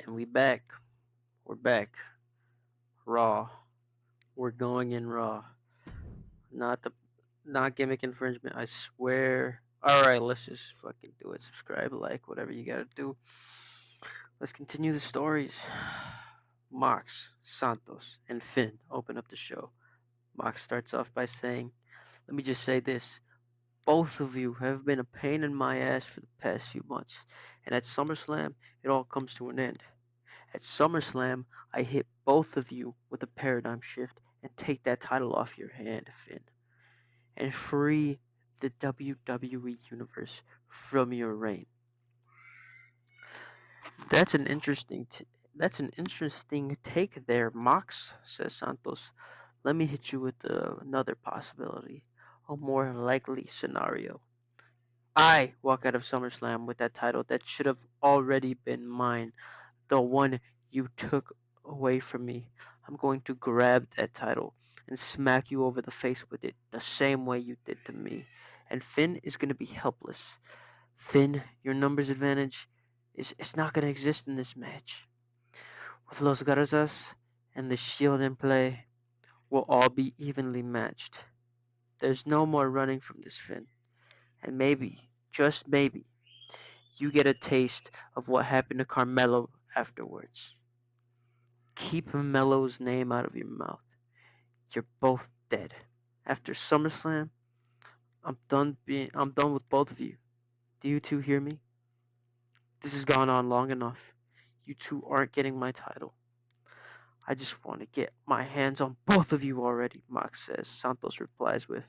And we back. We're back. Raw. We're going in raw. Not the not gimmick infringement. I swear. Alright, let's just fucking do it. Subscribe, like, whatever you gotta do. Let's continue the stories. Mox, Santos, and Finn open up the show. Mox starts off by saying, "Let me just say this. Both of you have been a pain in my ass for the past few months. And at SummerSlam, it all comes to an end. At SummerSlam, I hit both of you with a paradigm shift and take that title off your hand, Finn, and free the WWE Universe from your reign." That's an interesting that's an interesting take there, Mox, says Santos. Let me hit you with another possibility, a more likely scenario. I walk out of SummerSlam with that title that should have already been mine, the one you took away from me. I'm going to grab that title and smack you over the face with it the same way you did to me. And Finn is going to be helpless. Finn, your numbers advantage is not going to exist in this match. With Los Garzas and the Shield in play, we'll all be evenly matched. There's no more running from this, Finn. And maybe, just maybe, you get a taste of what happened to Carmelo afterwards. Keep Melo's name out of your mouth. You're both dead. After SummerSlam, I'm done with both of you. Do you two hear me? This has gone on long enough. You two aren't getting my title. I just want to get my hands on both of you already, Mox says. Santos replies with,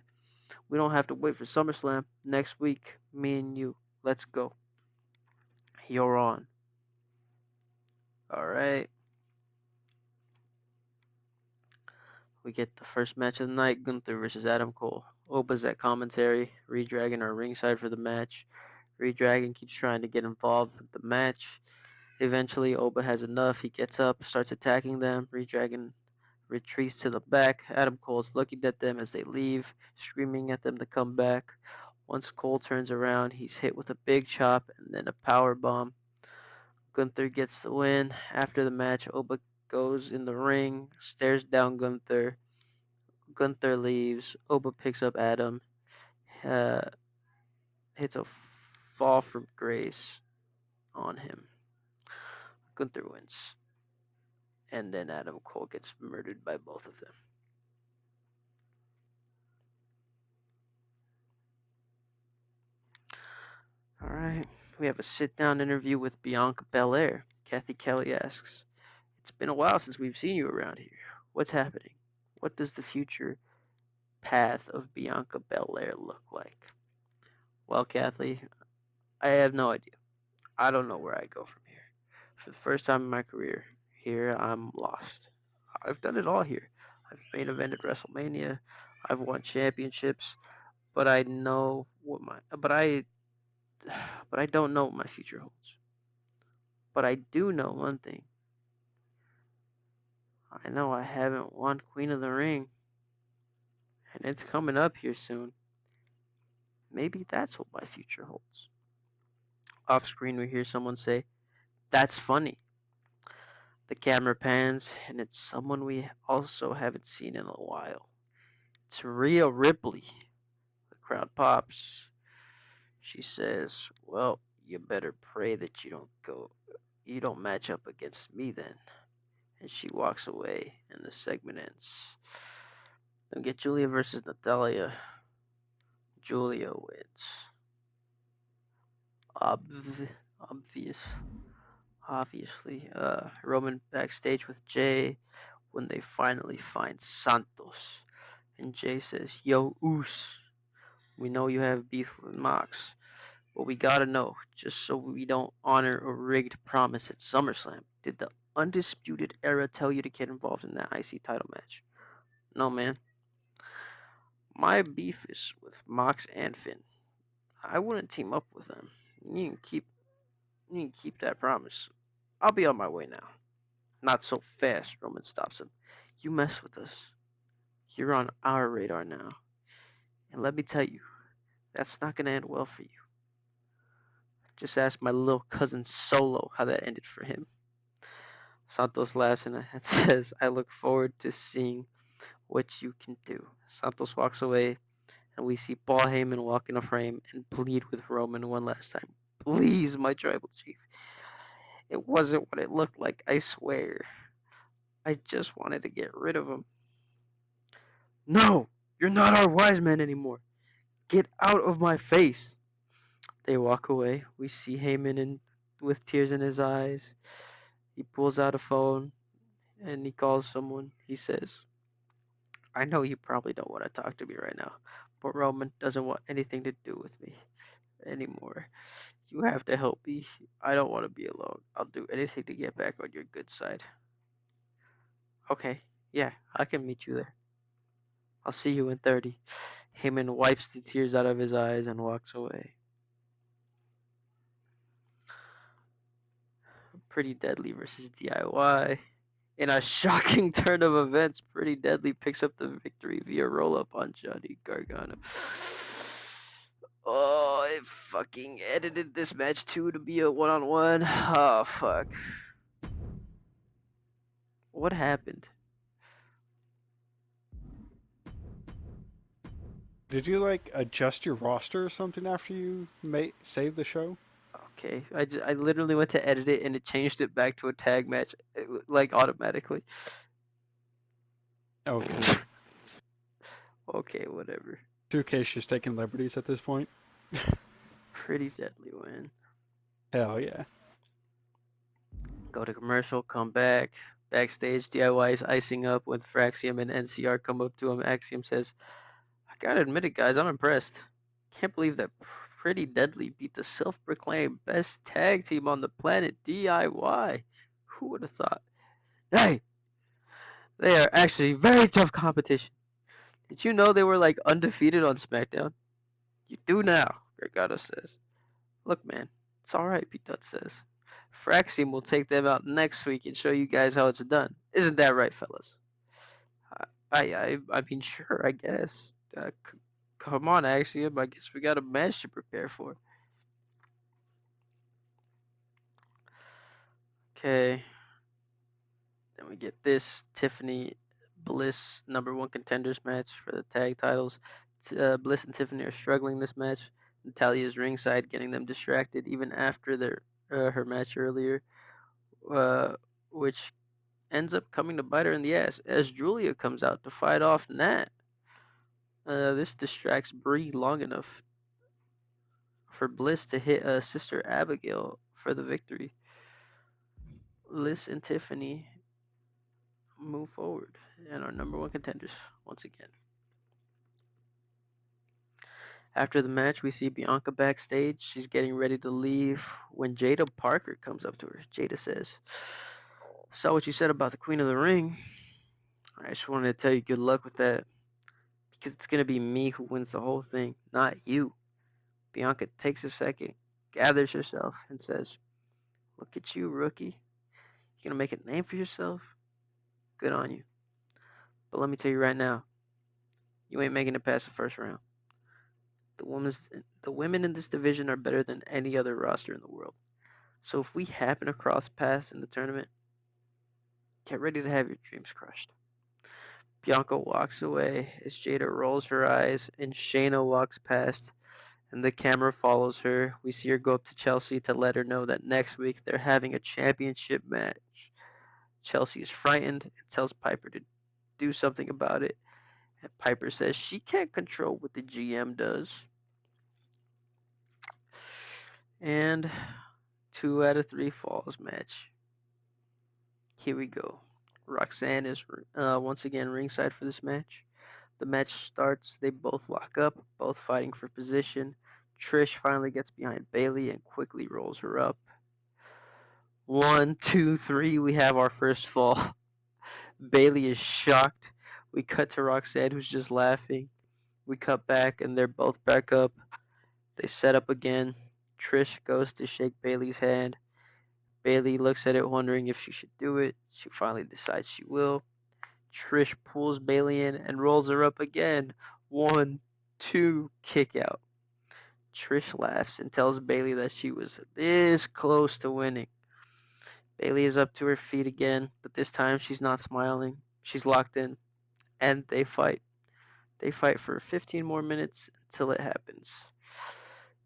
"We don't have to wait for SummerSlam. Next week, me and you. Let's go. You're on." Alright. We get the first match of the night, Gunther versus Adam Cole. Opa's at commentary. Redragon are ringside for the match. Redragon keeps trying to get involved with the match. Eventually, Oba has enough. He gets up, starts attacking them. Redragon retreats to the back. Adam Cole is looking at them as they leave, screaming at them to come back. Once Cole turns around, he's hit with a big chop and then a power bomb. Gunther gets the win. After the match, Oba goes in the ring, stares down Gunther. Gunther leaves. Oba picks up Adam, uh, hits a fall from grace on him. Gunther wins. And then Adam Cole gets murdered by both of them. All right. We have a sit down interview with Bianca Belair. Kathy Kelly asks, "It's been a while since we've seen you around here. What's happening? What does the future path of Bianca Belair look like?" Well, Kathy, I have no idea. I don't know where I go from here. For the first time in my career, here I'm lost. I've done it all here. I've main evented WrestleMania. I've won championships, but I know what my but I don't know what my future holds. But I do know one thing. I know I haven't won Queen of the Ring, and it's coming up here soon. Maybe that's what my future holds. Off screen, we hear someone say, "That's funny." The camera pans, and it's someone we also haven't seen in a while. It's Rhea Ripley. The crowd pops. She says, "Well, you better pray that you don't match up against me then." And she walks away, and the segment ends. Then we get Julia versus Natalia. Julia wins. Obv- obvious, obviously. Roman backstage with Jay when they finally find Santos. And Jay says, "Yo, Oos, we know you have beef with Mox, but we gotta know, just so we don't honor a rigged promise at SummerSlam. Did the Undisputed Era tell you to get involved in that IC title match?" "No, man. My beef is with Mox and Finn. I wouldn't team up with them. You can keep you can keep that promise. I'll be on my way now." "Not so fast," Roman stops him. "You mess with us, you're on our radar now. And let me tell you, that's not gonna end well for you. Just ask my little cousin Solo how that ended for him." Santos laughs and says, I look forward to seeing what you can do. Santos walks away, and we see Paul Heyman walk in a frame and plead with Roman one last time. Please, my tribal chief. It wasn't what it looked like, I swear. I just wanted to get rid of him. No, you're not our wise man anymore. Get out of my face. They walk away. We see Heyman with tears in his eyes. He pulls out a phone and he calls someone. He says, I know you probably don't want to talk to me right now, but Roman doesn't want anything to do with me anymore. You have to help me. I don't want to be alone. I'll do anything to get back on your good side. Okay, yeah, I can meet you there. I'll see you in 30. Heyman wipes the tears out of his eyes and walks away. Pretty Deadly versus DIY. In a shocking turn of events, Pretty Deadly picks up the victory via roll up on Johnny Gargano. Oh, I fucking edited this match too to be a one-on-one. Oh, fuck. What happened? Did you like adjust your roster or something after you save the show? Okay, I literally went to edit it and it changed it back to a tag match, like automatically. Okay. Okay, whatever. 2K's just taking liberties at this point. Pretty Deadly win. Hell yeah. Go to commercial, come back. Backstage, DIY is icing up when Fraxium and NCR come up to him. Axiom says, I gotta admit it, guys, I'm impressed. Can't believe that Pretty Deadly beat the self proclaimed best tag team on the planet, DIY. Who would have thought? Hey, they are actually very tough competition. Did you know they were like undefeated on SmackDown? You do now, Gargano says. Look, man, it's alright, Pete Dunne says. Fraxium will take them out next week and show you guys how it's done. Isn't that right, fellas? I mean, sure, I guess. Come on, Axiom. I guess we got a match to prepare for. Okay, then we get this Tiffany Bliss #1 contenders match for the tag titles. Bliss and Tiffany are struggling this match. Natalya is ringside, getting them distracted even after her match earlier, uh, which ends up coming to bite her in the ass as Julia comes out to fight off Nat. This distracts Brie long enough for Bliss to hit Sister Abigail for the victory. Bliss and Tiffany move forward and are #1 contenders once again. After the match, we see Bianca backstage. She's getting ready to leave when Jada Parker comes up to her. Jada says, Saw what you said about the Queen of the Ring. I just wanted to tell you good luck with that because it's going to be me who wins the whole thing, not you. Bianca takes a second, gathers herself, and says, Look at you, rookie. You going to make a name for yourself? Good on you. But let me tell you right now, you ain't making it past the first round. The women's the women in this division are better than any other roster in the world. So if we happen to cross paths in the tournament, get ready to have your dreams crushed. Bianca walks away as Jada rolls her eyes and Shayna walks past and the camera follows her. We see her go up to Chelsea to let her know that next week they're having a championship match. Chelsea is frightened and tells Piper to do something about it. And Piper says she can't control what the GM does. And 2 out of 3 falls match. Here we go. Roxanne is once again ringside for this match. The match starts. They both lock up, both fighting for position. Trish finally gets behind Bayley and quickly rolls her up. 1, 2, 3. We have our first fall. Bayley is shocked. We cut to Roxanne, who's just laughing. We cut back, and they're both back up. They set up again. Trish goes to shake Bayley's hand. Bayley looks at it, wondering if she should do it. She finally decides she will. Trish pulls Bayley in and rolls her up again. 1, 2, kick out. Trish laughs and tells Bayley that she was this close to winning. Bailey is up to her feet again, but this time she's not smiling. She's locked in, and they fight. They fight for 15 more minutes until it happens.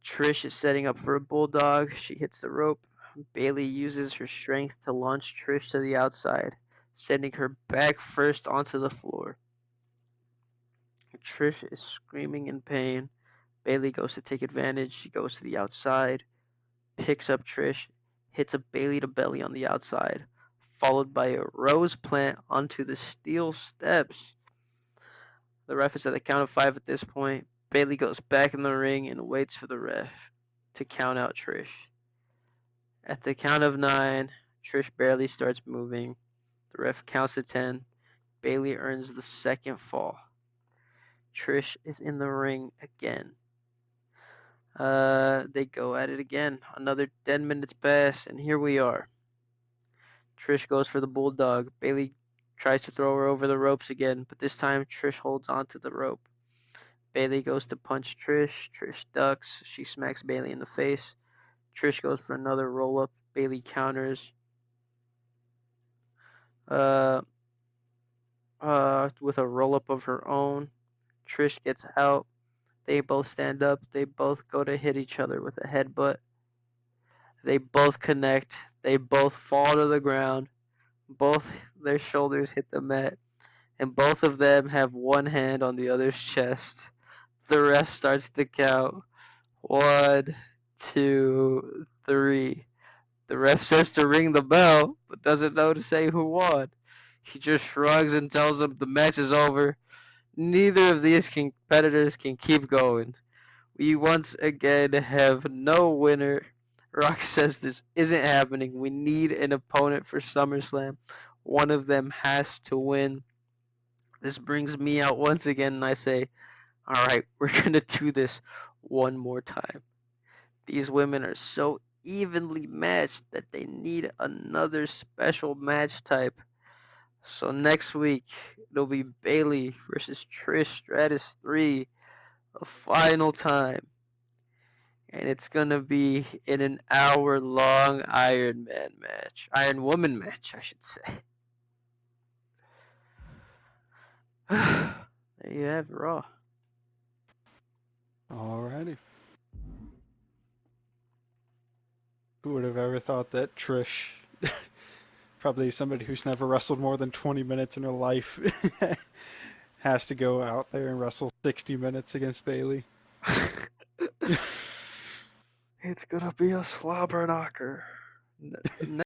Trish is setting up for a bulldog. She hits the rope. Bailey uses her strength to launch Trish to the outside, sending her back first onto the floor. Trish is screaming in pain. Bailey goes to take advantage. She goes to the outside, picks up Trish, hits a Bailey to belly on the outside, followed by a rose plant onto the steel steps. The ref is at the count of 5 at this point. Bailey goes back in the ring and waits for the ref to count out Trish. At the count of 9, Trish barely starts moving. The ref counts to 10. Bailey earns the second fall. Trish is in the ring again. They go at it again. Another 10 minutes pass, and here we are. Trish goes for the bulldog. Bailey tries to throw her over the ropes again, but this time Trish holds onto the rope. Bailey goes to punch Trish. Trish ducks. She smacks Bailey in the face. Trish goes for another roll up. Bailey counters. Uh, with a roll up of her own. Trish gets out. They both stand up. They both go to hit each other with a headbutt. They both connect. They both fall to the ground. Both their shoulders hit the mat, and both of them have one hand on the other's chest. The ref starts to count. 1, 2, 3. The ref says to ring the bell, but doesn't know to say who won. He just shrugs and tells them the match is over. Neither of these competitors can keep going. We once again have no winner. Rock says this isn't happening. We need an opponent for SummerSlam. One of them has to win. This brings me out once again, and I say, all right, we're going to do this one more time. These women are so evenly matched that they need another special match type. So next week, it'll be Bailey versus Trish Stratus 3, a final time. And it's gonna be in an hour-long Iron Man match, Iron Woman match, I should say. There you have Raw. Alrighty. Who would have ever thought that Trish, probably somebody who's never wrestled more than 20 minutes in her life, has to go out there and wrestle 60 minutes against Bailey? It's gonna be a slobber knocker.